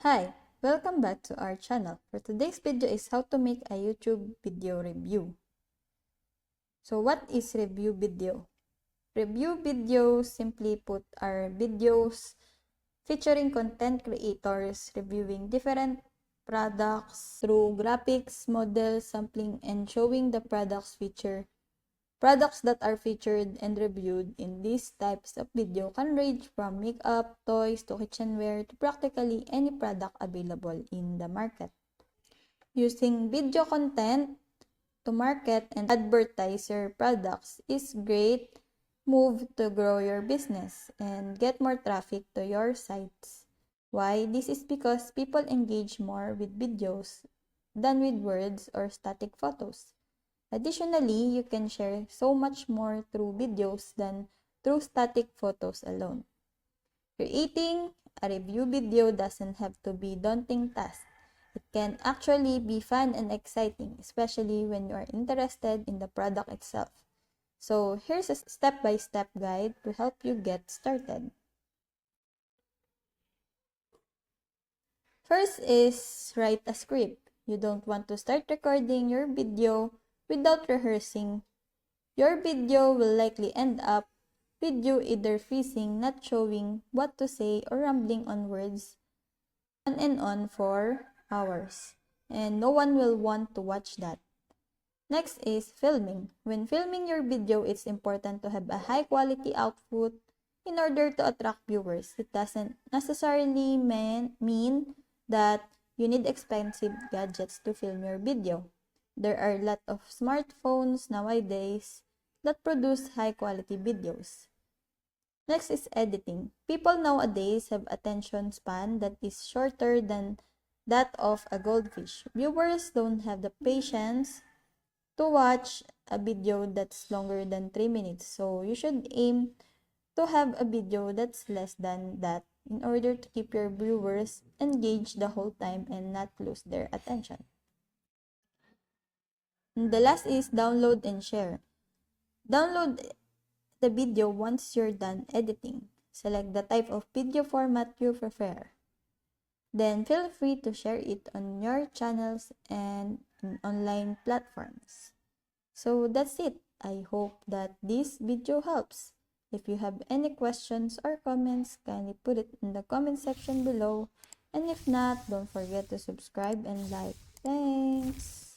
Hi, welcome back to our channel. For today's video is how to make a YouTube video review. So what is review video? Review videos, simply put, are videos featuring content creators reviewing different products through graphics, models, sampling, and showing the Products that are featured and reviewed in these types of video can range from makeup, toys, to kitchenware, to practically any product available in the market. Using video content to market and advertise your products is great move to grow your business and get more traffic to your sites. Why? This is because people engage more with videos than with words or static photos. Additionally, you can share so much more through videos than through static photos alone. Creating a review video doesn't have to be a daunting task. It can actually be fun and exciting, especially when you are interested in the product itself. So here's a step-by-step guide to help you get started. First is write a script. You don't want to start recording your video without rehearsing. Your video will likely end up with you either freezing, not showing what to say, or rambling on words on and on for hours. And no one will want to watch that. Next is filming. When filming your video, it's important to have a high quality output in order to attract viewers. It doesn't necessarily mean that you need expensive gadgets to film your video. There are a lot of smartphones nowadays that produce high-quality videos. Next is editing. People nowadays have attention span that is shorter than that of a goldfish. Viewers don't have the patience to watch a video that's longer than 3 minutes. So you should aim to have a video that's less than that in order to keep your viewers engaged the whole time and not lose their attention. And the last is download and share. Download the video once you're done editing. Select the type of video format you prefer. Then feel free to share it on your channels and in online platforms. So that's it. I hope that this video helps. If you have any questions or comments, kindly put it in the comment section below. And if not, don't forget to subscribe and like. Thanks!